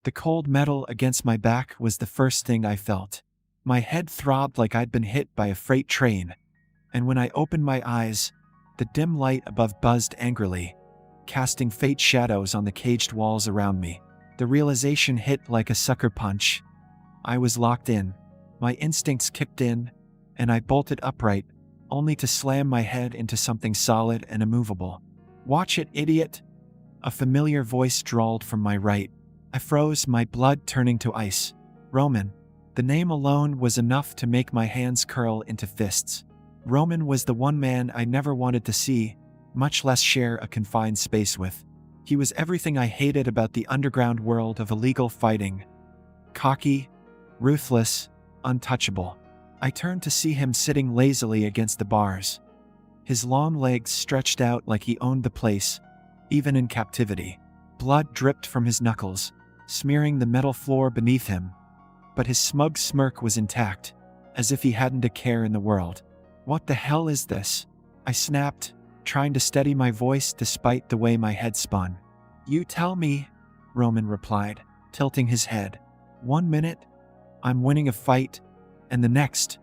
The cold metal against my back was the first thing I felt. My head throbbed like I'd been hit by a freight train, and when I opened my eyes, the dim light above buzzed angrily, casting faint shadows on the caged walls around me. The realization hit like a sucker punch. I was locked in. My instincts kicked in, and I bolted upright, only to slam my head into something solid and immovable. "Watch it, idiot!" A familiar voice drawled from my right. I froze, my blood turning to ice. Roman. The name alone was enough to make my hands curl into fists. Roman was the one man I never wanted to see, much less share a confined space with. He was everything I hated about the underground world of illegal fighting. Cocky, ruthless, untouchable. I turned to see him sitting lazily against the bars. His long legs stretched out like he owned the place, even in captivity. Blood dripped from his knuckles, smearing the metal floor beneath him. But his smug smirk was intact, as if he hadn't a care in the world. "What the hell is this?" I snapped, trying to steady my voice despite the way my head spun. "You tell me," Roman replied, tilting his head. "1 minute, I'm winning a fight, and the next,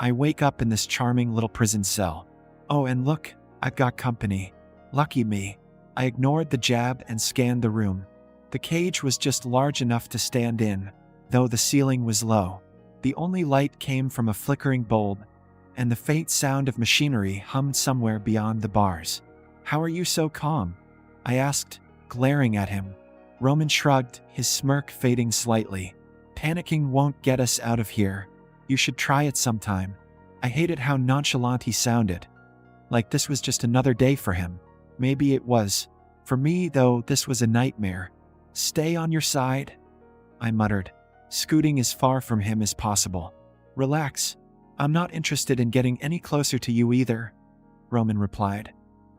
I wake up in this charming little prison cell. Oh, and look, I've got company. Lucky me." I ignored the jab and scanned the room. The cage was just large enough to stand in, though the ceiling was low. The only light came from a flickering bulb, and the faint sound of machinery hummed somewhere beyond the bars. "How are you so calm?" I asked, glaring at him. Roman shrugged, his smirk fading slightly. "Panicking won't get us out of here. You should try it sometime." I hated how nonchalant he sounded. Like this was just another day for him. Maybe it was. For me, though, this was a nightmare. "Stay on your side," I muttered, scooting as far from him as possible. "Relax. I'm not interested in getting any closer to you either," Roman replied,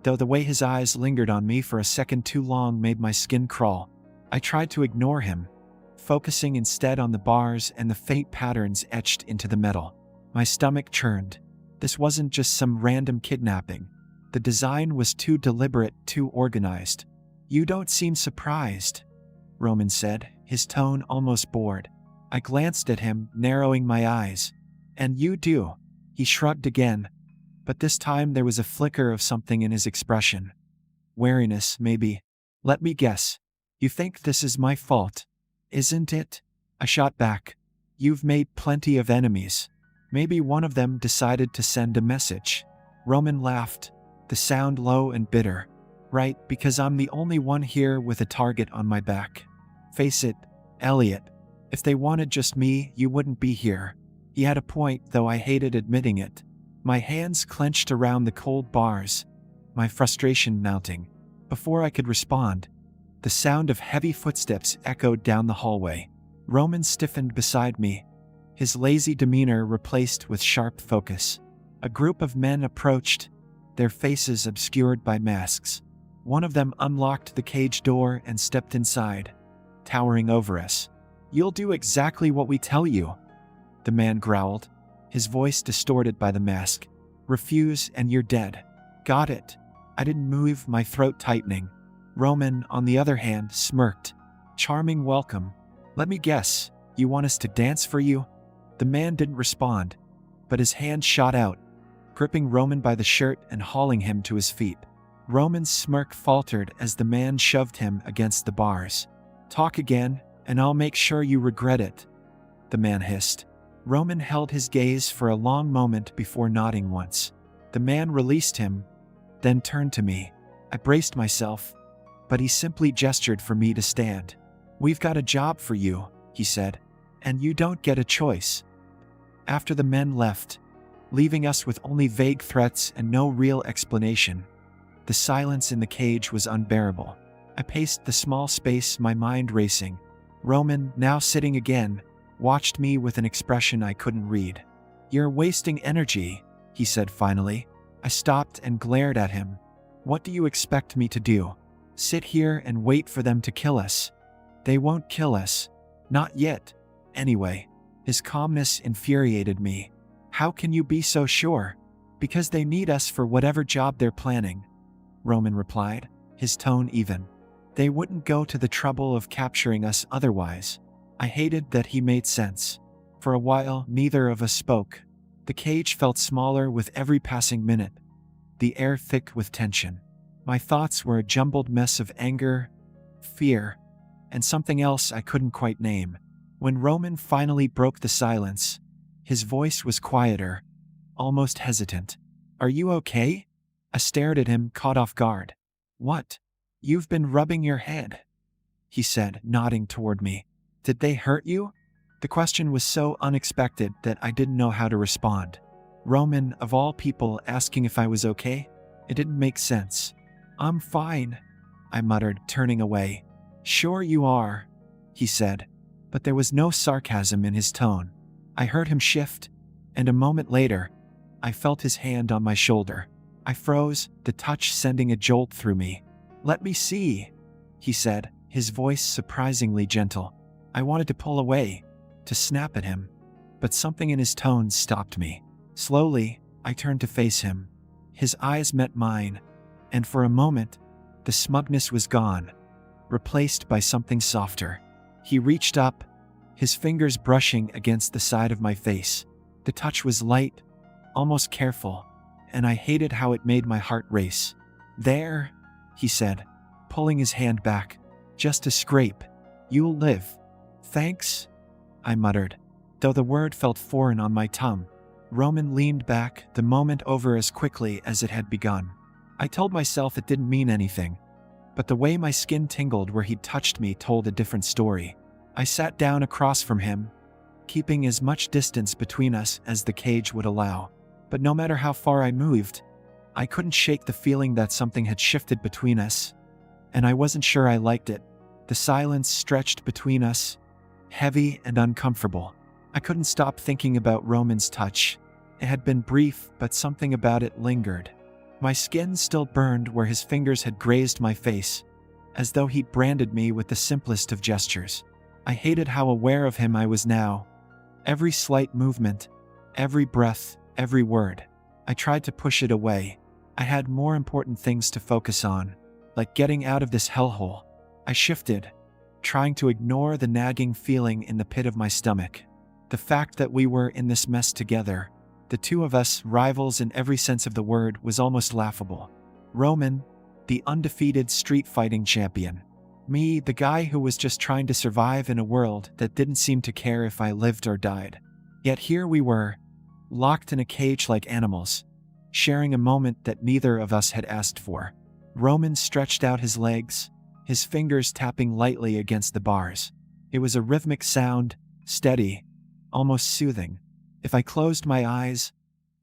though the way his eyes lingered on me for a second too long made my skin crawl. I tried to ignore him, focusing instead on the bars and the faint patterns etched into the metal. My stomach churned. This wasn't just some random kidnapping. The design was too deliberate, too organized. "You don't seem surprised," Roman said, his tone almost bored. I glanced at him, narrowing my eyes. "And you do." He shrugged again, but this time there was a flicker of something in his expression. Wariness, maybe. "Let me guess. You think this is my fault, isn't it?" I shot back. "You've made plenty of enemies. Maybe one of them decided to send a message." Roman laughed, the sound low and bitter. "Right, because I'm the only one here with a target on my back. Face it, Elliot. If they wanted just me, you wouldn't be here." He had a point, though I hated admitting it. My hands clenched around the cold bars, my frustration mounting. Before I could respond, the sound of heavy footsteps echoed down the hallway. Roman stiffened beside me, his lazy demeanor replaced with sharp focus. A group of men approached, their faces obscured by masks. One of them unlocked the cage door and stepped inside, towering over us. "You'll do exactly what we tell you," the man growled, his voice distorted by the mask. "Refuse and you're dead." "Got it." I didn't move, my throat tightening. Roman, on the other hand, smirked. "Charming welcome. Let me guess, you want us to dance for you?" The man didn't respond, but his hand shot out, gripping Roman by the shirt and hauling him to his feet. Roman's smirk faltered as the man shoved him against the bars. "Talk again, and I'll make sure you regret it," the man hissed. Roman held his gaze for a long moment before nodding once. The man released him, then turned to me. I braced myself, but he simply gestured for me to stand. "We've got a job for you," he said, "and you don't get a choice." After the men left, leaving us with only vague threats and no real explanation, the silence in the cage was unbearable. I paced the small space, my mind racing. Roman, now sitting again, watched me with an expression I couldn't read. "You're wasting energy," he said finally. I stopped and glared at him. "What do you expect me to do? Sit here and wait for them to kill us?" "They won't kill us. Not yet. Anyway." His calmness infuriated me. "How can you be so sure?" "Because they need us for whatever job they're planning," Roman replied, his tone even. They wouldn't go to the trouble of capturing us otherwise. I hated that he made sense. For a while, neither of us spoke. The cage felt smaller with every passing minute, the air thick with tension. My thoughts were a jumbled mess of anger, fear, and something else I couldn't quite name. When Roman finally broke the silence, his voice was quieter, almost hesitant. "Are you okay?" I stared at him, caught off guard. "What? You've been rubbing your head," he said, nodding toward me. "Did they hurt you?" The question was so unexpected that I didn't know how to respond. Roman, of all people, asking if I was okay? It didn't make sense. "I'm fine," I muttered, turning away. "Sure you are," he said, but there was no sarcasm in his tone. I heard him shift, and a moment later, I felt his hand on my shoulder. I froze, the touch sending a jolt through me. "Let me see," he said, his voice surprisingly gentle. I wanted to pull away, to snap at him, but something in his tone stopped me. Slowly, I turned to face him. His eyes met mine, and for a moment, the smugness was gone, replaced by something softer. He reached up, his fingers brushing against the side of my face. The touch was light, almost careful, and I hated how it made my heart race. "There," he said, pulling his hand back. "Just a scrape. You'll live." "Thanks," I muttered, though the word felt foreign on my tongue. Roman leaned back, the moment over as quickly as it had begun. I told myself it didn't mean anything, but the way my skin tingled where he'd touched me told a different story. I sat down across from him, keeping as much distance between us as the cage would allow. But no matter how far I moved, I couldn't shake the feeling that something had shifted between us, and I wasn't sure I liked it. The silence stretched between us, heavy and uncomfortable. I couldn't stop thinking about Roman's touch. It had been brief, but something about it lingered. My skin still burned where his fingers had grazed my face, as though he'd branded me with the simplest of gestures. I hated how aware of him I was now. Every slight movement, every breath, every word. I tried to push it away. I had more important things to focus on, like getting out of this hellhole. I shifted, trying to ignore the nagging feeling in the pit of my stomach. The fact that we were in this mess together, the two of us, rivals in every sense of the word, was almost laughable. Roman, the undefeated street fighting champion. Me, the guy who was just trying to survive in a world that didn't seem to care if I lived or died. Yet here we were, locked in a cage like animals, sharing a moment that neither of us had asked for. Roman stretched out his legs, his fingers tapping lightly against the bars. It was a rhythmic sound, steady, almost soothing. If I closed my eyes,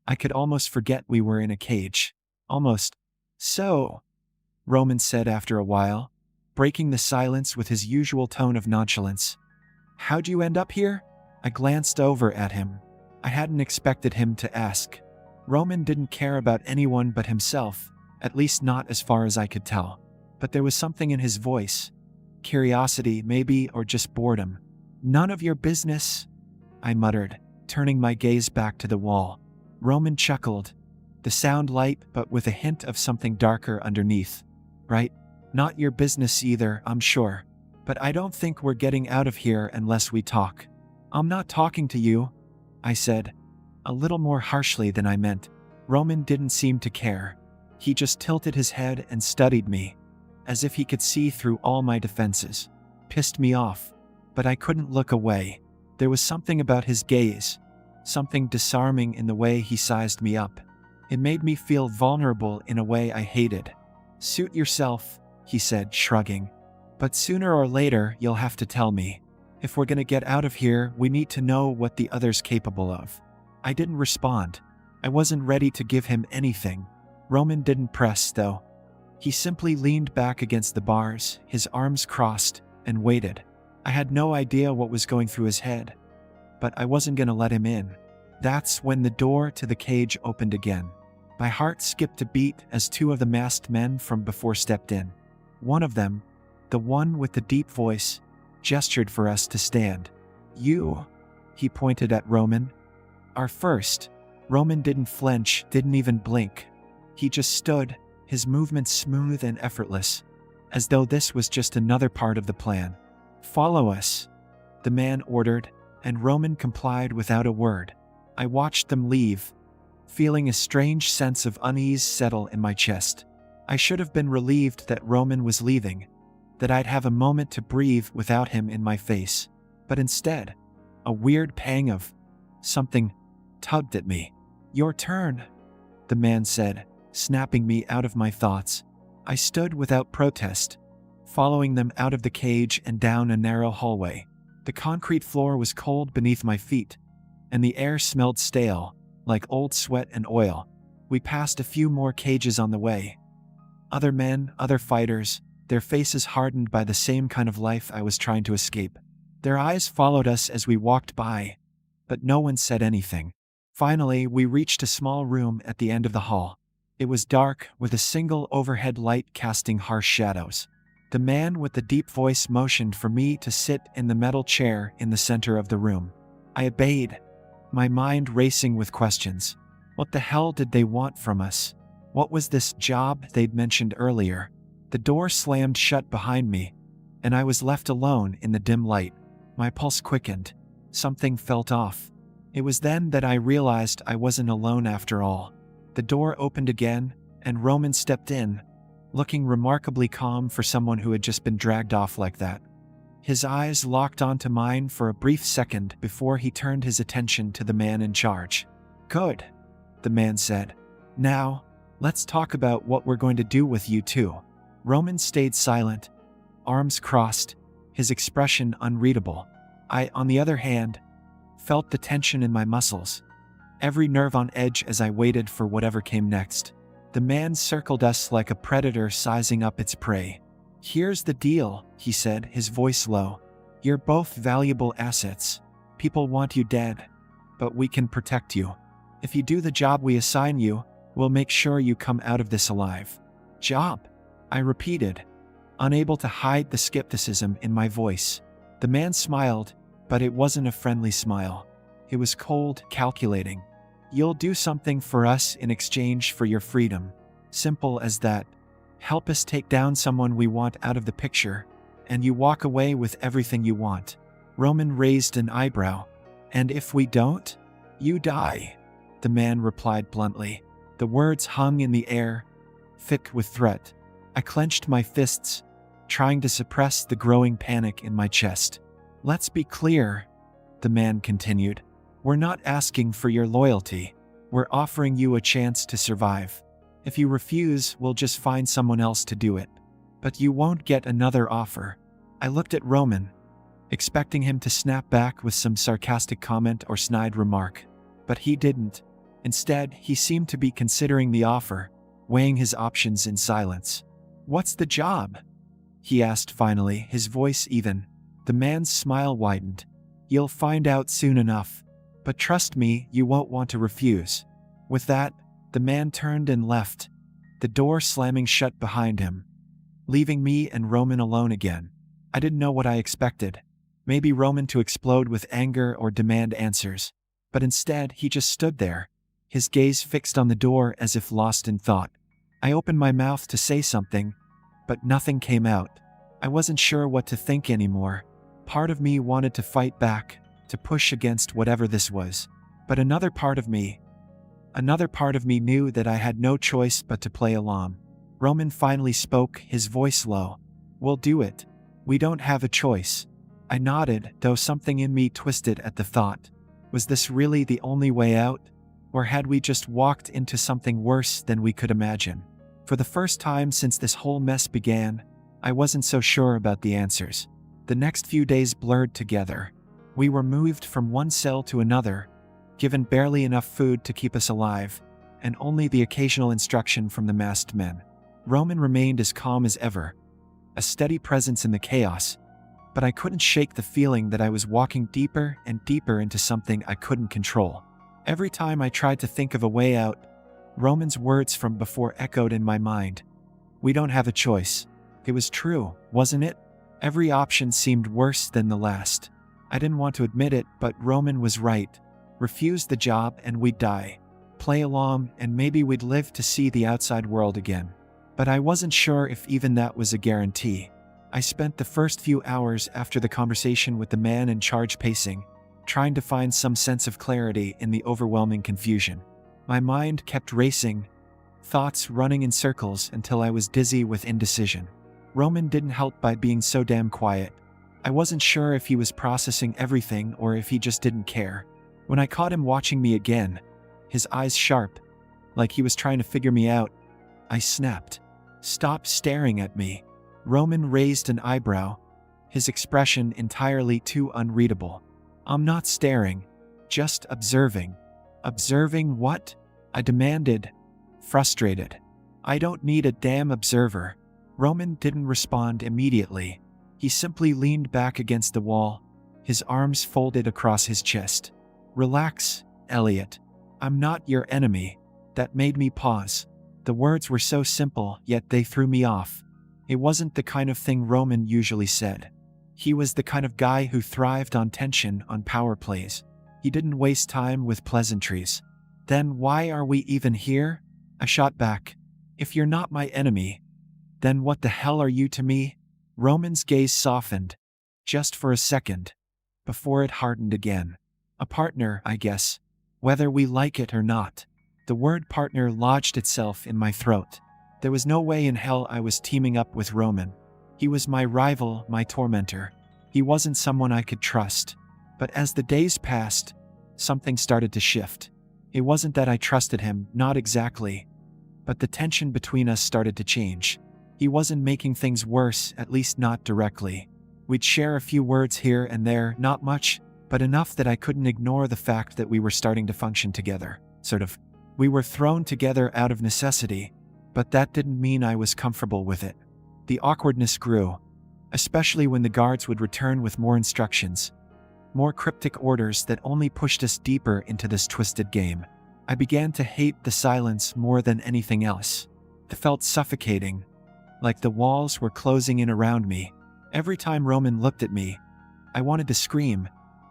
I could almost forget we were in a cage. Almost. "So," Roman said after a while, breaking the silence with his usual tone of nonchalance. "How'd you end up here?" I glanced over at him. I hadn't expected him to ask. Roman didn't care about anyone but himself, at least not as far as I could tell. But there was something in his voice. Curiosity, maybe, or just boredom. "None of your business," I muttered, turning my gaze back to the wall. Roman chuckled, the sound light but with a hint of something darker underneath. "Right? Not your business either, I'm sure. But I don't think we're getting out of here unless we talk." "I'm not talking to you," I said, a little more harshly than I meant. Roman didn't seem to care. He just tilted his head and studied me, as if he could see through all my defenses. Pissed me off, but I couldn't look away. There was something about his gaze, something disarming in the way he sized me up. It made me feel vulnerable in a way I hated. "Suit yourself," he said, shrugging. "But sooner or later, you'll have to tell me. If we're gonna get out of here, we need to know what the other's capable of." I didn't respond. I wasn't ready to give him anything. Roman didn't press, though. He simply leaned back against the bars, his arms crossed, and waited. I had no idea what was going through his head, but I wasn't gonna let him in. That's when the door to the cage opened again. My heart skipped a beat as two of the masked men from before stepped in. One of them, the one with the deep voice, gestured for us to stand. "You," he pointed at Roman. "Are first." Roman didn't flinch, didn't even blink. He just stood, his movements smooth and effortless, as though this was just another part of the plan. "Follow us," the man ordered, and Roman complied without a word. I watched them leave, feeling a strange sense of unease settle in my chest. I should have been relieved that Roman was leaving, that I'd have a moment to breathe without him in my face. But instead, a weird pang of something tugged at me. "Your turn," the man said, snapping me out of my thoughts. I stood without protest, following them out of the cage and down a narrow hallway. The concrete floor was cold beneath my feet, and the air smelled stale, like old sweat and oil. We passed a few more cages on the way. Other men, other fighters, their faces hardened by the same kind of life I was trying to escape. Their eyes followed us as we walked by, but no one said anything. Finally, we reached a small room at the end of the hall. It was dark, with a single overhead light casting harsh shadows. The man with the deep voice motioned for me to sit in the metal chair in the center of the room. I obeyed, my mind racing with questions. What the hell did they want from us? What was this job they'd mentioned earlier? The door slammed shut behind me, and I was left alone in the dim light. My pulse quickened. Something felt off. It was then that I realized I wasn't alone after all. The door opened again, and Roman stepped in, looking remarkably calm for someone who had just been dragged off like that. His eyes locked onto mine for a brief second before he turned his attention to the man in charge. "Good," the man said. "Now, let's talk about what we're going to do with you two." Roman stayed silent, arms crossed, his expression unreadable. I, on the other hand, felt the tension in my muscles, every nerve on edge as I waited for whatever came next. The man circled us like a predator sizing up its prey. "Here's the deal," he said, his voice low. "You're both valuable assets. People want you dead, but we can protect you. If you do the job we assign you, we'll make sure you come out of this alive." "Job?" I repeated, unable to hide the skepticism in my voice. The man smiled, but it wasn't a friendly smile. It was cold, calculating. "You'll do something for us in exchange for your freedom. Simple as that. Help us take down someone we want out of the picture, and you walk away with everything you want." Roman raised an eyebrow. "And if we don't? You die," the man replied bluntly. The words hung in the air, thick with threat. I clenched my fists, trying to suppress the growing panic in my chest. "Let's be clear," the man continued. "We're not asking for your loyalty. We're offering you a chance to survive. If you refuse, we'll just find someone else to do it. But you won't get another offer." I looked at Roman, expecting him to snap back with some sarcastic comment or snide remark. But he didn't. Instead, he seemed to be considering the offer, weighing his options in silence. "What's the job?" he asked finally, his voice even. The man's smile widened. "You'll find out soon enough. But trust me, you won't want to refuse." With that, the man turned and left, the door slamming shut behind him, leaving me and Roman alone again. I didn't know what I expected. Maybe Roman to explode with anger or demand answers. But instead, he just stood there, his gaze fixed on the door as if lost in thought. I opened my mouth to say something, but nothing came out. I wasn't sure what to think anymore. Part of me wanted to fight back, to push against whatever this was. But another part of me knew that I had no choice but to play along. Roman finally spoke, his voice low. "We'll do it. We don't have a choice." I nodded, though something in me twisted at the thought. Was this really the only way out? Or had we just walked into something worse than we could imagine? For the first time since this whole mess began, I wasn't so sure about the answers. The next few days blurred together. We were moved from one cell to another, given barely enough food to keep us alive, and only the occasional instruction from the masked men. Roman remained as calm as ever, a steady presence in the chaos, but I couldn't shake the feeling that I was walking deeper and deeper into something I couldn't control. Every time I tried to think of a way out, Roman's words from before echoed in my mind. "We don't have a choice." It was true, wasn't it? Every option seemed worse than the last. I didn't want to admit it, but Roman was right. Refuse the job and we'd die. Play along and maybe we'd live to see the outside world again. But I wasn't sure if even that was a guarantee. I spent the first few hours after the conversation with the man in charge pacing, trying to find some sense of clarity in the overwhelming confusion. My mind kept racing, thoughts running in circles until I was dizzy with indecision. Roman didn't help by being so damn quiet. I wasn't sure if he was processing everything or if he just didn't care. When I caught him watching me again, his eyes sharp, like he was trying to figure me out, I snapped. "Stop staring at me." Roman raised an eyebrow, his expression entirely too unreadable. "I'm not staring, just observing." "Observing what?" I demanded, frustrated. "I don't need a damn observer." Roman didn't respond immediately. He simply leaned back against the wall, his arms folded across his chest. "Relax, Elliot. I'm not your enemy." That made me pause. The words were so simple, yet they threw me off. It wasn't the kind of thing Roman usually said. He was the kind of guy who thrived on tension on power plays. He didn't waste time with pleasantries. "Then why are we even here?" I shot back. "If you're not my enemy, then what the hell are you to me?" Roman's gaze softened, just for a second, before it hardened again. "A partner, I guess, whether we like it or not." The word partner lodged itself in my throat. There was no way in hell I was teaming up with Roman. He was my rival, my tormentor. He wasn't someone I could trust. But as the days passed, something started to shift. It wasn't that I trusted him, not exactly. But the tension between us started to change. He wasn't making things worse, at least not directly. We'd share a few words here and there, not much, but enough that I couldn't ignore the fact that we were starting to function together. Sort of. We were thrown together out of necessity, but that didn't mean I was comfortable with it. The awkwardness grew, especially when the guards would return with more instructions, more cryptic orders that only pushed us deeper into this twisted game. I began to hate the silence more than anything else. It felt suffocating, like the walls were closing in around me. Every time Roman looked at me, I wanted to scream,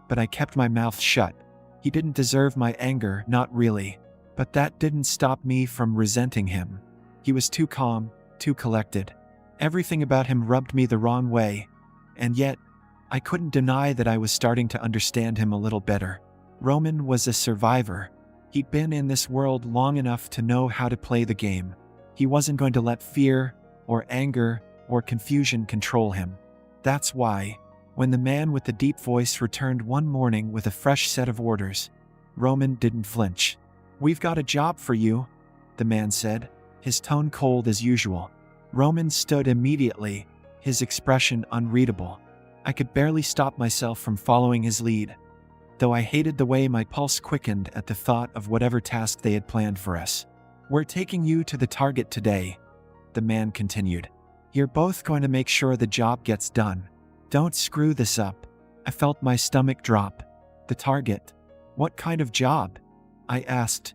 but I kept my mouth shut. He didn't deserve my anger, not really. But that didn't stop me from resenting him. He was too calm, too collected. Everything about him rubbed me the wrong way, and yet, I couldn't deny that I was starting to understand him a little better. Roman was a survivor. He'd been in this world long enough to know how to play the game. He wasn't going to let fear, or anger, or confusion control him. That's why, when the man with the deep voice returned one morning with a fresh set of orders, Roman didn't flinch. "We've got a job for you," the man said, his tone cold as usual. Roman stood immediately, his expression unreadable. I could barely stop myself from following his lead, though I hated the way my pulse quickened at the thought of whatever task they had planned for us. "We're taking you to the target today," the man continued. "You're both going to make sure the job gets done. Don't screw this up." I felt my stomach drop. "The target? What kind of job?" I asked,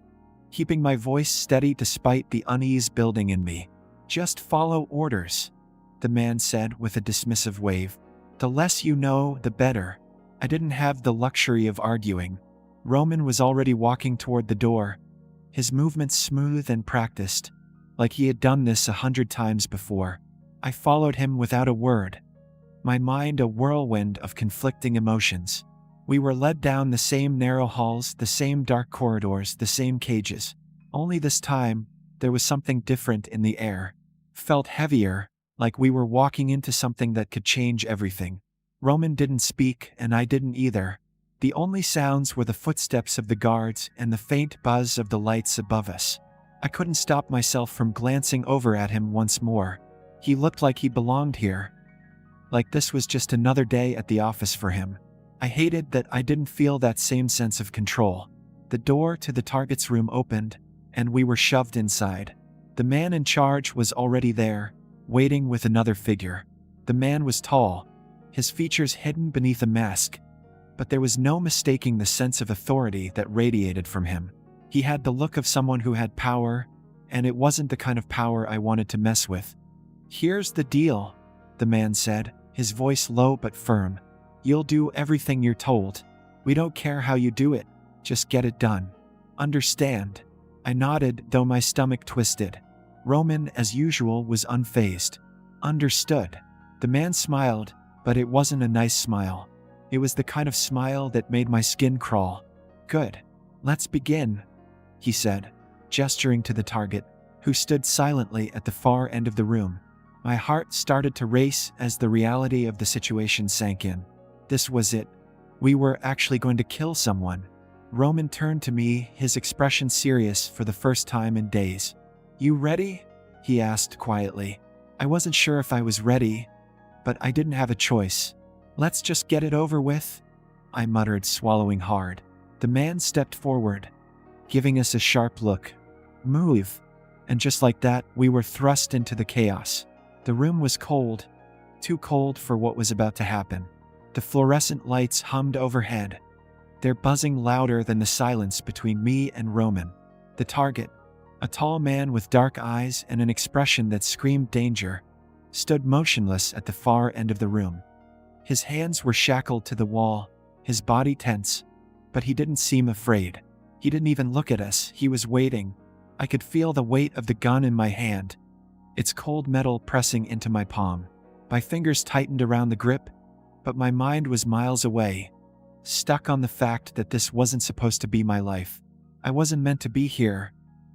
keeping my voice steady despite the unease building in me. "Just follow orders," the man said with a dismissive wave. "The less you know, the better." I didn't have the luxury of arguing. Roman was already walking toward the door, his movements smooth and practiced, like he had done this 100 times before. I followed him without a word, my mind a whirlwind of conflicting emotions. We were led down the same narrow halls, the same dark corridors, the same cages. Only this time, there was something different in the air. Felt heavier, like we were walking into something that could change everything. Roman didn't speak, and I didn't either. The only sounds were the footsteps of the guards and the faint buzz of the lights above us. I couldn't stop myself from glancing over at him once more. He looked like he belonged here, like this was just another day at the office for him. I hated that I didn't feel that same sense of control. The door to the target's room opened, and we were shoved inside. The man in charge was already there, waiting with another figure. The man was tall, his features hidden beneath a mask, but there was no mistaking the sense of authority that radiated from him. He had the look of someone who had power, and it wasn't the kind of power I wanted to mess with. "Here's the deal," the man said, his voice low but firm. "You'll do everything you're told. We don't care how you do it, just get it done. Understand?" I nodded, though my stomach twisted. Roman, as usual, was unfazed. Understood. The man smiled, but it wasn't a nice smile. It was the kind of smile that made my skin crawl. Good. Let's begin, he said, gesturing to the target, who stood silently at the far end of the room. My heart started to race as the reality of the situation sank in. This was it. We were actually going to kill someone. Roman turned to me, his expression serious for the first time in days. You ready? He asked quietly. I wasn't sure if I was ready, but I didn't have a choice. Let's just get it over with, I muttered, swallowing hard. The man stepped forward, giving us a sharp look. Move. And just like that, we were thrust into the chaos. The room was cold, too cold for what was about to happen. The fluorescent lights hummed overhead, their buzzing louder than the silence between me and Roman. The target, a tall man with dark eyes and an expression that screamed danger, stood motionless at the far end of the room. His hands were shackled to the wall, his body tense, but he didn't seem afraid. He didn't even look at us. He was waiting. I could feel the weight of the gun in my hand, its cold metal pressing into my palm. My fingers tightened around the grip, but my mind was miles away, stuck on the fact that this wasn't supposed to be my life. I wasn't meant to be here,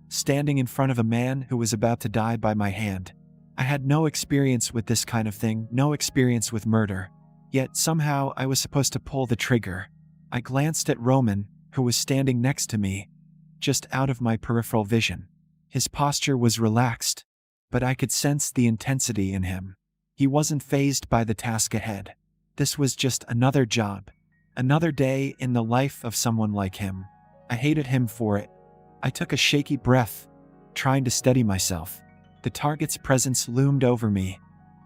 standing in front of a man who was about to die by my hand. I had no experience with this kind of thing, no experience with murder. Yet somehow I was supposed to pull the trigger. I glanced at Roman, who was standing next to me, just out of my peripheral vision. His posture was relaxed, but I could sense the intensity in him. He wasn't fazed by the task ahead. This was just another job, another day in the life of someone like him. I hated him for it. I took a shaky breath, trying to steady myself. The target's presence loomed over me,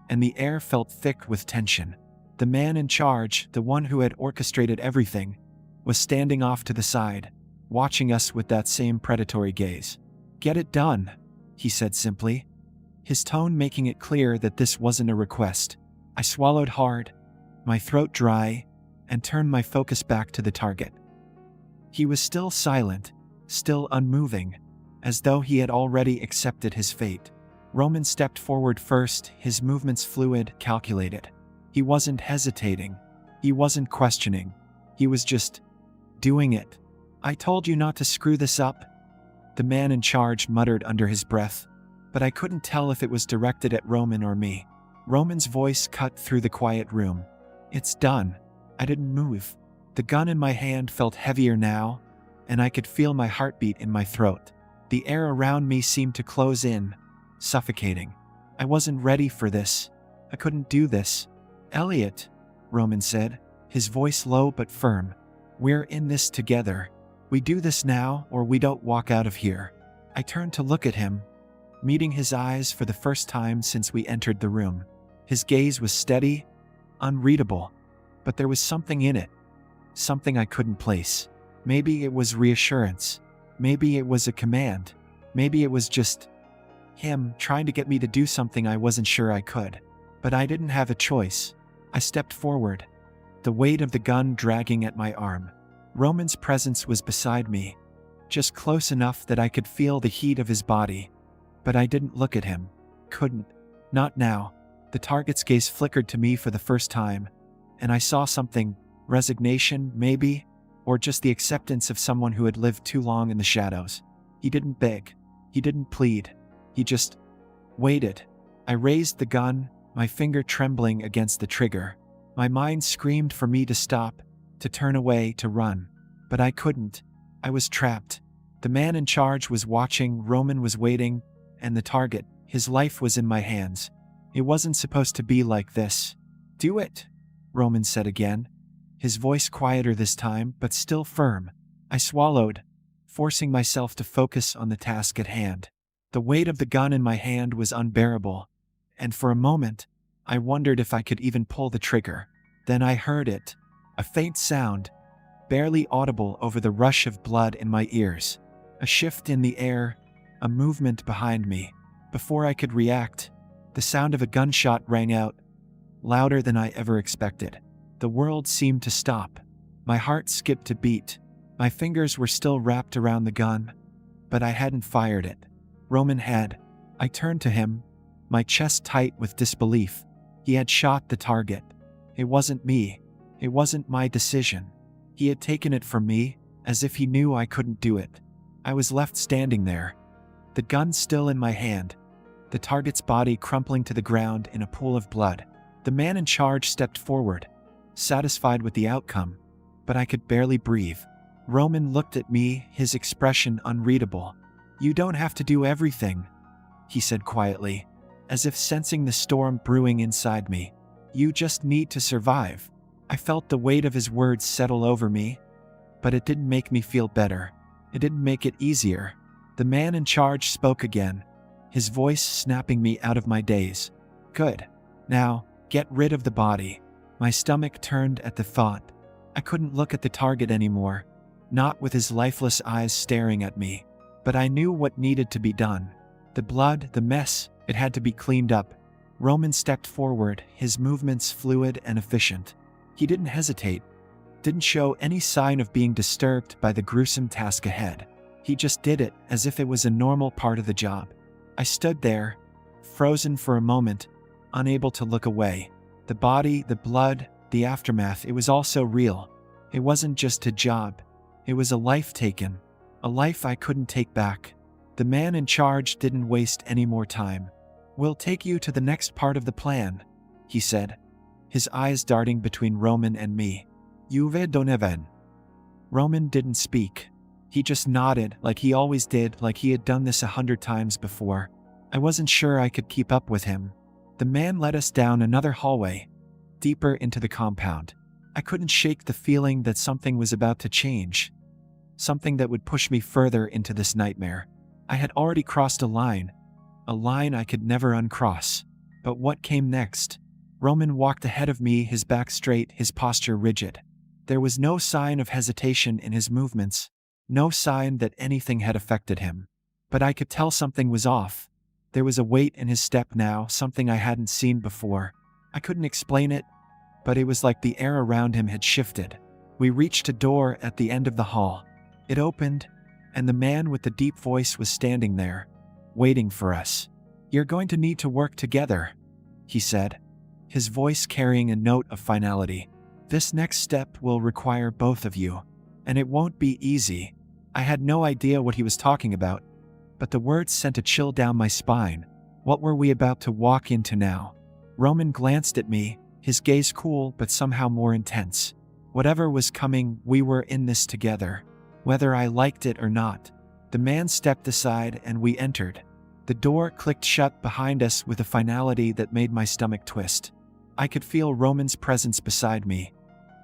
and the air felt thick with tension. The man in charge, the one who had orchestrated everything, was standing off to the side, watching us with that same predatory gaze. Get it done, he said simply, his tone making it clear that this wasn't a request. I swallowed hard, my throat dry, and turned my focus back to the target. He was still silent, still unmoving, as though he had already accepted his fate. Roman stepped forward first, his movements fluid, calculated. He wasn't hesitating. He wasn't questioning. He was just doing it. I told you not to screw this up, the man in charge muttered under his breath, but I couldn't tell if it was directed at Roman or me. Roman's voice cut through the quiet room. It's done. I didn't move. The gun in my hand felt heavier now, and I could feel my heartbeat in my throat. The air around me seemed to close in, suffocating. I wasn't ready for this. I couldn't do this. Elliot, Roman said, his voice low but firm. We're in this together. We do this now or we don't walk out of here. I turned to look at him, meeting his eyes for the first time since we entered the room. His gaze was steady, unreadable, but there was something in it, something I couldn't place. Maybe it was reassurance. Maybe it was a command. Maybe it was just him trying to get me to do something I wasn't sure I could. But I didn't have a choice. I stepped forward, the weight of the gun dragging at my arm. Roman's presence was beside me, just close enough that I could feel the heat of his body. But I didn't look at him. Couldn't. Not now. The target's gaze flickered to me for the first time, and I saw something, resignation, maybe, or just the acceptance of someone who had lived too long in the shadows. He didn't beg. He didn't plead. He just waited. I raised the gun, my finger trembling against the trigger. My mind screamed for me to stop, to turn away, to run. But I couldn't. I was trapped. The man in charge was watching, Roman was waiting, and the target, his life was in my hands. It wasn't supposed to be like this. Do it, Roman said again, his voice quieter this time, but still firm. I swallowed, forcing myself to focus on the task at hand. The weight of the gun in my hand was unbearable, and for a moment, I wondered if I could even pull the trigger. Then I heard it, a faint sound, barely audible over the rush of blood in my ears. A shift in the air, a movement behind me. Before I could react, the sound of a gunshot rang out, louder than I ever expected. The world seemed to stop. My heart skipped a beat. My fingers were still wrapped around the gun, but I hadn't fired it. Roman had. I turned to him, my chest tight with disbelief. He had shot the target. It wasn't me. It wasn't my decision. He had taken it from me, as if he knew I couldn't do it. I was left standing there, the gun still in my hand, the target's body crumpling to the ground in a pool of blood. The man in charge stepped forward, satisfied with the outcome, but I could barely breathe. Roman looked at me, his expression unreadable. "You don't have to do everything," he said quietly, as if sensing the storm brewing inside me. "You just need to survive." I felt the weight of his words settle over me, but it didn't make me feel better. It didn't make it easier. The man in charge spoke again, his voice snapping me out of my daze. "Good. Now, get rid of the body." My stomach turned at the thought. I couldn't look at the target anymore, not with his lifeless eyes staring at me. But I knew what needed to be done. The blood, the mess, it had to be cleaned up. Roman stepped forward, his movements fluid and efficient. He didn't hesitate, didn't show any sign of being disturbed by the gruesome task ahead. He just did it as if it was a normal part of the job. I stood there, frozen for a moment, unable to look away. The body, the blood, the aftermath, it was all so real. It wasn't just a job. It was a life taken, a life I couldn't take back. The man in charge didn't waste any more time. "We'll take you to the next part of the plan," he said, his eyes darting between Roman and me. "Juve Donovan." Roman didn't speak. He just nodded, like he always did, like he had done this 100 times before. I wasn't sure I could keep up with him. The man led us down another hallway, deeper into the compound. I couldn't shake the feeling that something was about to change, something that would push me further into this nightmare. I had already crossed a line I could never uncross. But what came next? Roman walked ahead of me, his back straight, his posture rigid. There was no sign of hesitation in his movements, no sign that anything had affected him. But I could tell something was off. There was a weight in his step now, something I hadn't seen before. I couldn't explain it, but it was like the air around him had shifted. We reached a door at the end of the hall. It opened, and the man with the deep voice was standing there, waiting for us. "You're going to need to work together," he said, his voice carrying a note of finality. "This next step will require both of you, and it won't be easy." I had no idea what he was talking about, but the words sent a chill down my spine. What were we about to walk into now? Roman glanced at me, his gaze cool but somehow more intense. Whatever was coming, we were in this together, whether I liked it or not. The man stepped aside and we entered. The door clicked shut behind us with a finality that made my stomach twist. I could feel Roman's presence beside me,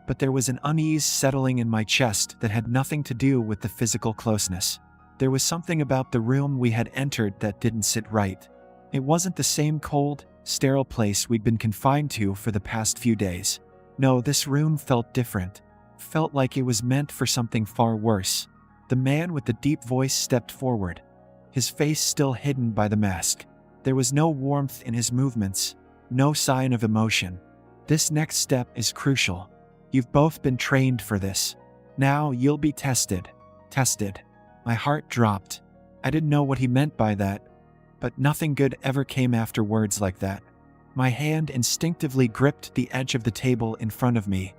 but there was an unease settling in my chest that had nothing to do with the physical closeness. There was something about the room we had entered that didn't sit right. It wasn't the same cold, sterile place we'd been confined to for the past few days. No, this room felt different. Felt like it was meant for something far worse. The man with the deep voice stepped forward, his face still hidden by the mask. There was no warmth in his movements, no sign of emotion. "This next step is crucial. You've both been trained for this. Now you'll be tested." Tested. My heart dropped. I didn't know what he meant by that, but nothing good ever came after words like that. My hand instinctively gripped the edge of the table in front of me,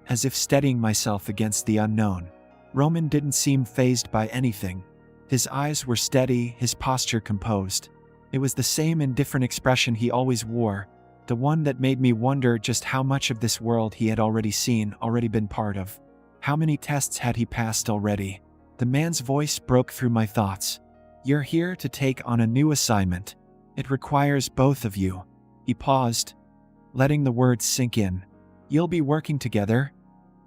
as if steadying myself against the unknown. Roman didn't seem fazed by anything. His eyes were steady, his posture composed. It was the same indifferent expression he always wore, the one that made me wonder just how much of this world he had already seen, already been part of. How many tests had he passed already? The man's voice broke through my thoughts. "You're here to take on a new assignment. It requires both of you." He paused, letting the words sink in. "You'll be working together,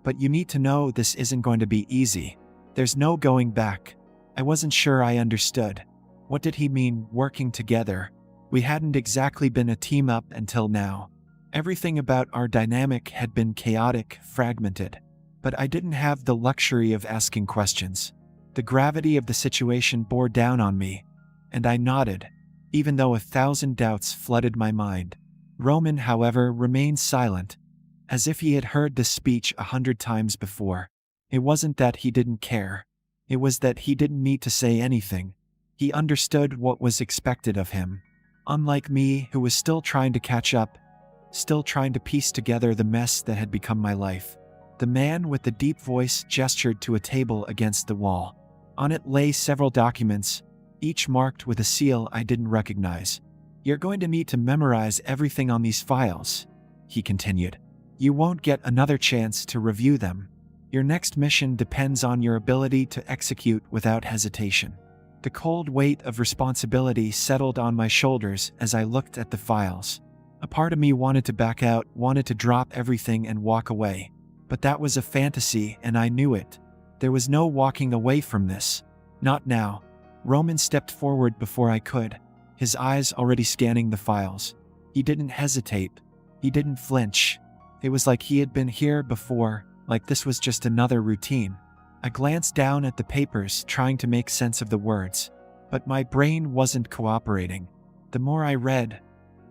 but you need to know this isn't going to be easy. There's no going back." I wasn't sure I understood. What did he mean, working together? We hadn't exactly been a team up until now. Everything about our dynamic had been chaotic, fragmented. But I didn't have the luxury of asking questions. The gravity of the situation bore down on me, and I nodded, even though 1,000 doubts flooded my mind. Roman, however, remained silent, as if he had heard this speech 100 times before. It wasn't that he didn't care. It was that he didn't need to say anything. He understood what was expected of him. Unlike me, who was still trying to catch up, still trying to piece together the mess that had become my life. The man with the deep voice gestured to a table against the wall. On it lay several documents, each marked with a seal I didn't recognize. "You're going to need to memorize everything on these files," he continued. "You won't get another chance to review them. Your next mission depends on your ability to execute without hesitation." The cold weight of responsibility settled on my shoulders as I looked at the files. A part of me wanted to back out, wanted to drop everything and walk away. But that was a fantasy, and I knew it. There was no walking away from this. Not now. Roman stepped forward before I could, his eyes already scanning the files. He didn't hesitate. He didn't flinch. It was like he had been here before, like this was just another routine. I glanced down at the papers, trying to make sense of the words. But my brain wasn't cooperating. The more I read,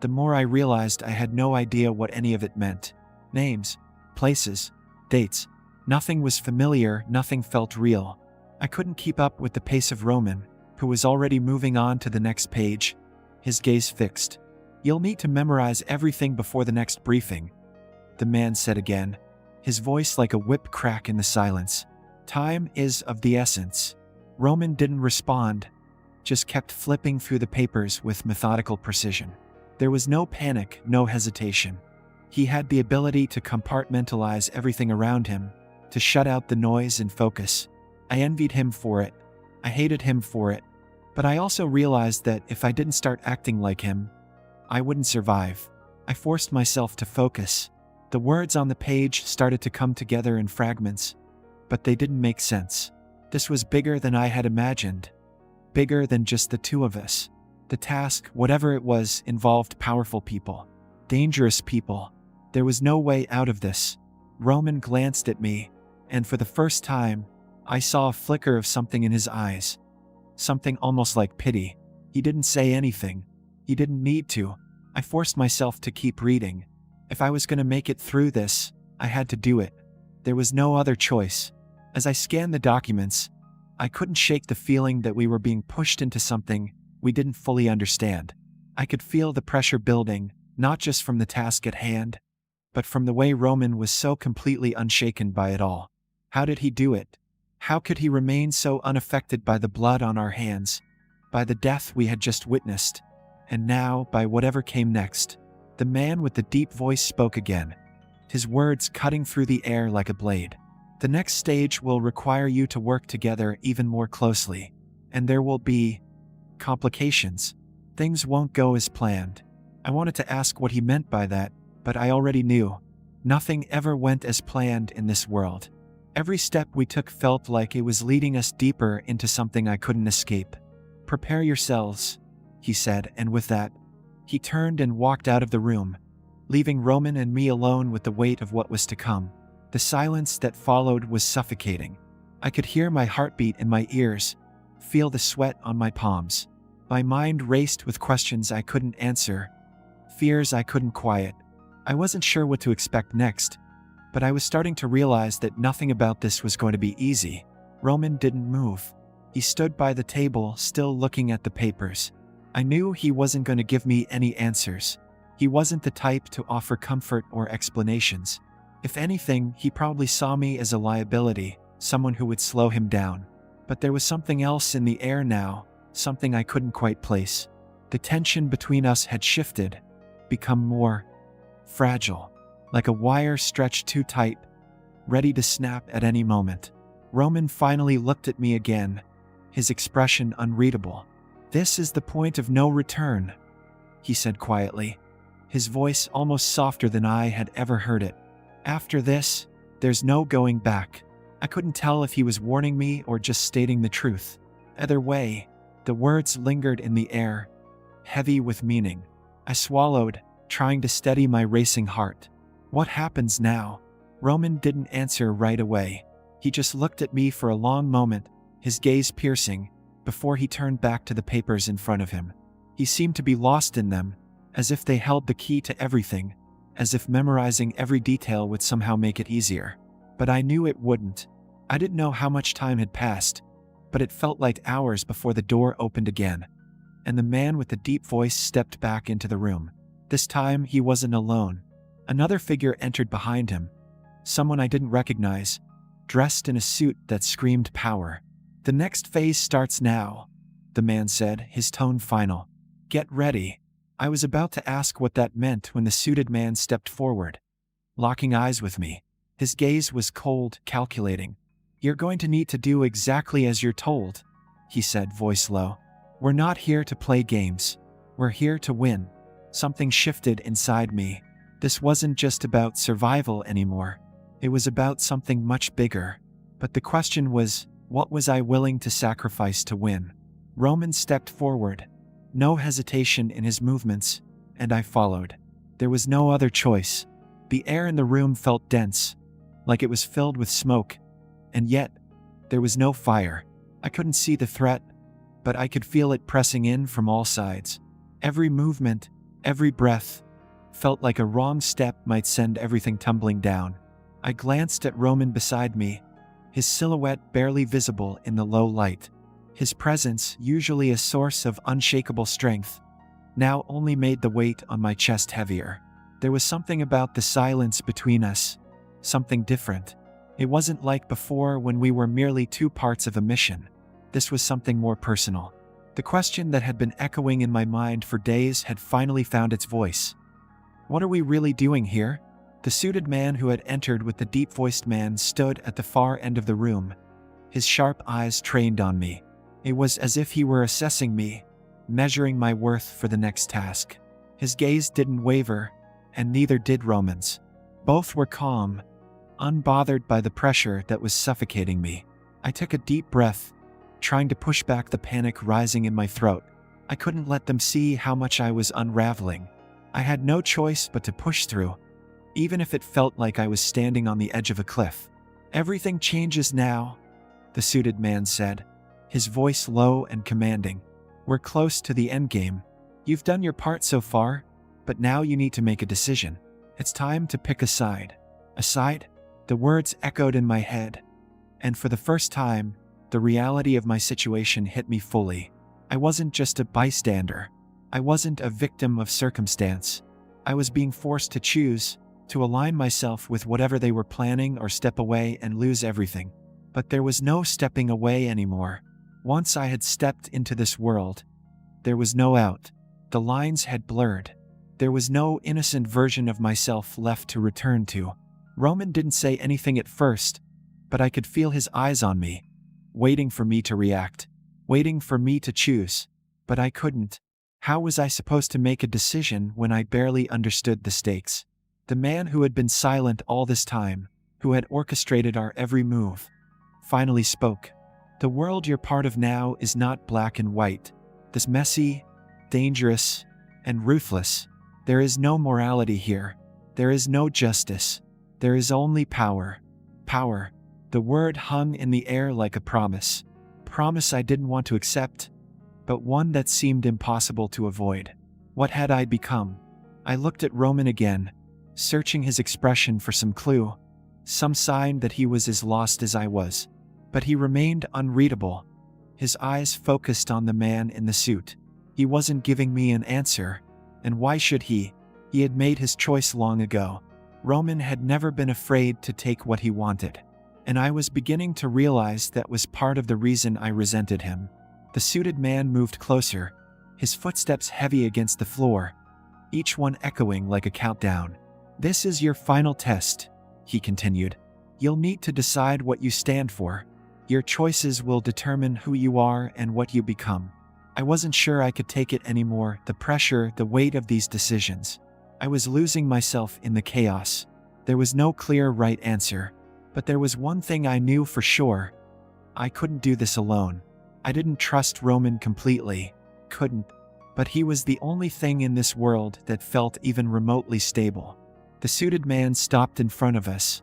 the more I realized I had no idea what any of it meant. Names, places, dates. Nothing was familiar, nothing felt real. I couldn't keep up with the pace of Roman, who was already moving on to the next page, his gaze fixed. "You'll need to memorize everything before the next briefing," the man said again, his voice like a whip crack in the silence. "Time is of the essence." Roman didn't respond, just kept flipping through the papers with methodical precision. There was no panic, no hesitation. He had the ability to compartmentalize everything around him, to shut out the noise and focus. I envied him for it. I hated him for it. But I also realized that if I didn't start acting like him, I wouldn't survive. I forced myself to focus. The words on the page started to come together in fragments, but they didn't make sense. This was bigger than I had imagined. Bigger than just the two of us. The task, whatever it was, involved powerful people. Dangerous people. There was no way out of this. Roman glanced at me, and for the first time, I saw a flicker of something in his eyes. Something almost like pity. He didn't say anything. He didn't need to. I forced myself to keep reading. If I was going to make it through this, I had to do it. There was no other choice. As I scanned the documents, I couldn't shake the feeling that we were being pushed into something we didn't fully understand. I could feel the pressure building, not just from the task at hand, but from the way Roman was so completely unshaken by it all. How did he do it? How could he remain so unaffected by the blood on our hands, by the death we had just witnessed, and now by whatever came next? The man with the deep voice spoke again, his words cutting through the air like a blade. "The next stage will require you to work together even more closely, and there will be complications. Things won't go as planned." I wanted to ask what he meant by that, but I already knew. Nothing ever went as planned in this world. Every step we took felt like it was leading us deeper into something I couldn't escape. "Prepare yourselves," he said, and with that, he turned and walked out of the room, leaving Roman and me alone with the weight of what was to come. The silence that followed was suffocating. I could hear my heartbeat in my ears, feel the sweat on my palms. My mind raced with questions I couldn't answer, fears I couldn't quiet. I wasn't sure what to expect next, but I was starting to realize that nothing about this was going to be easy. Roman didn't move. He stood by the table, still looking at the papers. I knew he wasn't going to give me any answers. He wasn't the type to offer comfort or explanations. If anything, he probably saw me as a liability, someone who would slow him down. But there was something else in the air now, something I couldn't quite place. The tension between us had shifted, become more fragile, like a wire stretched too tight, ready to snap at any moment. Roman finally looked at me again, his expression unreadable. "This is the point of no return," he said quietly, his voice almost softer than I had ever heard it. "After this, there's no going back." I couldn't tell if he was warning me or just stating the truth. Either way, the words lingered in the air, heavy with meaning. I swallowed, trying to steady my racing heart. "What happens now?" Roman didn't answer right away. He just looked at me for a long moment, his gaze piercing, before he turned back to the papers in front of him. He seemed to be lost in them, as if they held the key to everything, as if memorizing every detail would somehow make it easier. But I knew it wouldn't. I didn't know how much time had passed, but it felt like hours before the door opened again, and the man with the deep voice stepped back into the room. This time, he wasn't alone. Another figure entered behind him, someone I didn't recognize, dressed in a suit that screamed power. "The next phase starts now," the man said, his tone final. "Get ready." I was about to ask what that meant when the suited man stepped forward, locking eyes with me. His gaze was cold, calculating. "You're going to need to do exactly as you're told," he said, voice low. "We're not here to play games. We're here to win." Something shifted inside me. This wasn't just about survival anymore. It was about something much bigger. But the question was, what was I willing to sacrifice to win? Roman stepped forward, no hesitation in his movements, and I followed. There was no other choice. The air in the room felt dense, like it was filled with smoke, and yet, there was no fire. I couldn't see the threat, but I could feel it pressing in from all sides. Every movement, every breath, felt like a wrong step might send everything tumbling down. I glanced at Roman beside me, his silhouette barely visible in the low light. His presence, usually a source of unshakable strength, now only made the weight on my chest heavier. There was something about the silence between us, something different. It wasn't like before when we were merely two parts of a mission. This was something more personal. The question that had been echoing in my mind for days had finally found its voice. "What are we really doing here?" The suited man who had entered with the deep-voiced man stood at the far end of the room, his sharp eyes trained on me. It was as if he were assessing me, measuring my worth for the next task. His gaze didn't waver, and neither did Roman's. Both were calm, unbothered by the pressure that was suffocating me. I took a deep breath, trying to push back the panic rising in my throat. I couldn't let them see how much I was unraveling. I had no choice but to push through, even if it felt like I was standing on the edge of a cliff. "Everything changes now," the suited man said, his voice low and commanding. "We're close to the endgame. You've done your part so far, but now you need to make a decision. It's time to pick a side." A side? The words echoed in my head, and for the first time, the reality of my situation hit me fully. I wasn't just a bystander. I wasn't a victim of circumstance. I was being forced to choose, to align myself with whatever they were planning or step away and lose everything. But there was no stepping away anymore. Once I had stepped into this world, there was no out. The lines had blurred. There was no innocent version of myself left to return to. Roman didn't say anything at first, but I could feel his eyes on me, waiting for me to react, waiting for me to choose. But I couldn't. How was I supposed to make a decision when I barely understood the stakes? The man who had been silent all this time, who had orchestrated our every move, finally spoke. "The world you're part of now is not black and white. This messy, dangerous, and ruthless. There is no morality here. There is no justice. There is only power. Power." The word hung in the air like a promise. Promise I didn't want to accept, but one that seemed impossible to avoid. What had I become? I looked at Roman again, searching his expression for some clue, some sign that he was as lost as I was. But he remained unreadable, his eyes focused on the man in the suit. He wasn't giving me an answer, and why should he? He had made his choice long ago. Roman had never been afraid to take what he wanted, and I was beginning to realize that was part of the reason I resented him. The suited man moved closer, his footsteps heavy against the floor, each one echoing like a countdown. "This is your final test," he continued. "You'll need to decide what you stand for. Your choices will determine who you are and what you become." I wasn't sure I could take it anymore, the pressure, the weight of these decisions. I was losing myself in the chaos. There was no clear right answer, but there was one thing I knew for sure. I couldn't do this alone. I didn't trust Roman completely, couldn't, but he was the only thing in this world that felt even remotely stable. The suited man stopped in front of us,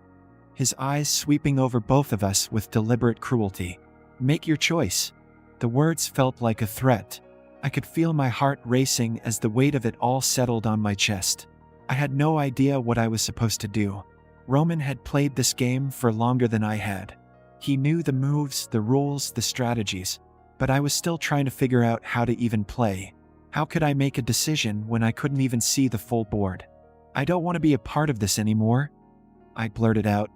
his eyes sweeping over both of us with deliberate cruelty. "Make your choice." The words felt like a threat. I could feel my heart racing as the weight of it all settled on my chest. I had no idea what I was supposed to do. Roman had played this game for longer than I had. He knew the moves, the rules, the strategies, but I was still trying to figure out how to even play. How could I make a decision when I couldn't even see the full board? "I don't want to be a part of this anymore," I blurted out,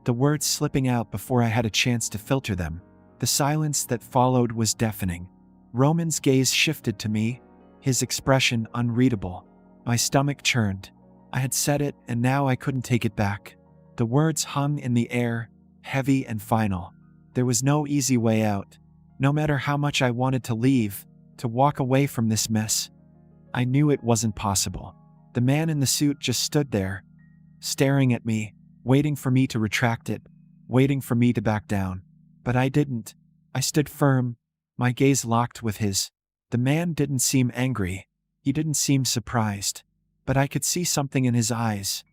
the words slipping out before I had a chance to filter them. The silence that followed was deafening. Roman's gaze shifted to me, his expression unreadable. My stomach churned. I had said it, and now I couldn't take it back. The words hung in the air, heavy and final. There was no easy way out. No matter how much I wanted to leave, to walk away from this mess, I knew it wasn't possible. The man in the suit just stood there, staring at me, waiting for me to retract it, waiting for me to back down. But I didn't. I stood firm, my gaze locked with his. The man didn't seem angry. He didn't seem surprised. But I could see something in his eyes.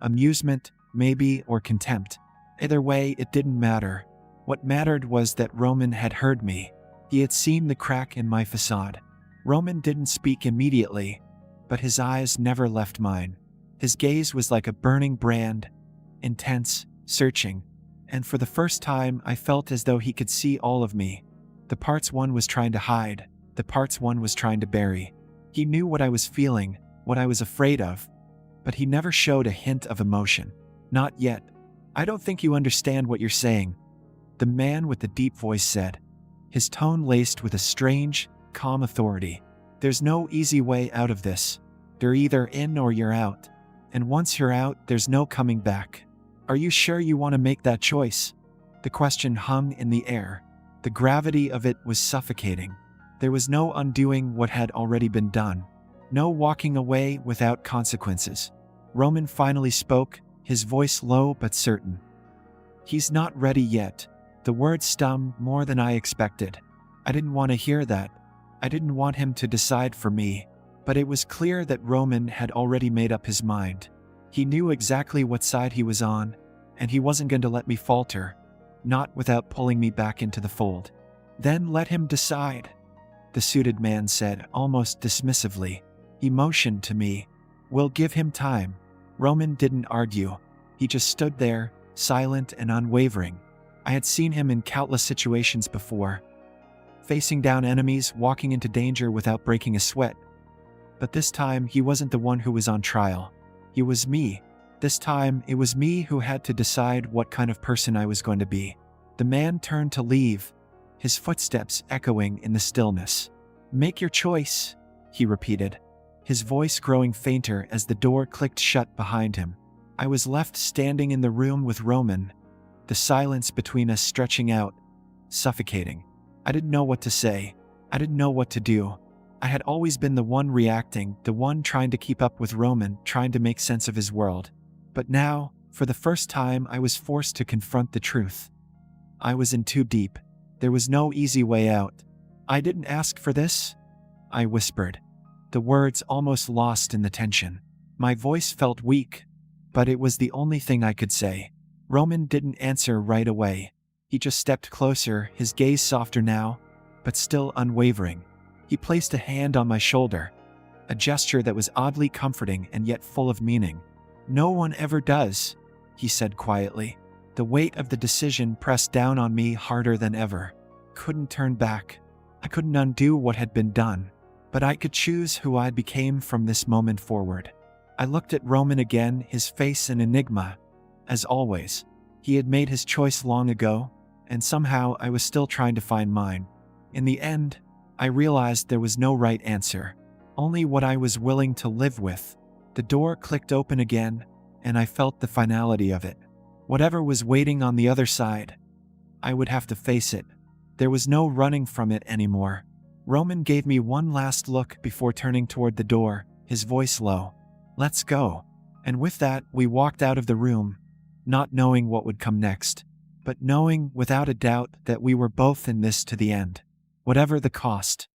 Amusement, maybe, or contempt. Either way, it didn't matter. What mattered was that Roman had heard me. He had seen the crack in my facade. Roman didn't speak immediately, but his eyes never left mine. His gaze was like a burning brand, intense, searching, and for the first time I felt as though he could see all of me. The parts one was trying to hide, the parts one was trying to bury. He knew what I was feeling, what I was afraid of, but he never showed a hint of emotion. "Not yet. I don't think you understand what you're saying," the man with the deep voice said, his tone laced with a strange, calm authority. "There's no easy way out of this. You're either in or you're out. And once you're out, there's no coming back. Are you sure you want to make that choice?" The question hung in the air. The gravity of it was suffocating. There was no undoing what had already been done. No walking away without consequences. Roman finally spoke, his voice low but certain. "He's not ready yet." The words stung more than I expected. I didn't want to hear that. I didn't want him to decide for me. But it was clear that Roman had already made up his mind. He knew exactly what side he was on, and he wasn't going to let me falter, not without pulling me back into the fold. "Then let him decide," the suited man said, almost dismissively. He motioned to me. "We'll give him time." Roman didn't argue. He just stood there, silent and unwavering. I had seen him in countless situations before, facing down enemies, walking into danger without breaking a sweat. But this time, he wasn't the one who was on trial. He was me. This time, it was me who had to decide what kind of person I was going to be. The man turned to leave, his footsteps echoing in the stillness. "Make your choice," he repeated, his voice growing fainter as the door clicked shut behind him. I was left standing in the room with Roman, the silence between us stretching out, suffocating. I didn't know what to say. I didn't know what to do. I had always been the one reacting, the one trying to keep up with Roman, trying to make sense of his world. But now, for the first time, I was forced to confront the truth. I was in too deep. There was no easy way out. "I didn't ask for this," I whispered, the words almost lost in the tension. My voice felt weak, but it was the only thing I could say. Roman didn't answer right away. He just stepped closer, his gaze softer now, but still unwavering. He placed a hand on my shoulder, a gesture that was oddly comforting and yet full of meaning. "No one ever does," he said quietly. The weight of the decision pressed down on me harder than ever. Couldn't turn back. I couldn't undo what had been done, but I could choose who I became from this moment forward. I looked at Roman again, his face an enigma. As always, he had made his choice long ago, and somehow I was still trying to find mine. In the end, I realized there was no right answer, only what I was willing to live with. The door clicked open again, and I felt the finality of it. Whatever was waiting on the other side, I would have to face it. There was no running from it anymore. Roman gave me one last look before turning toward the door, his voice low. "Let's go." And with that, we walked out of the room, not knowing what would come next, but knowing without a doubt that we were both in this to the end, whatever the cost.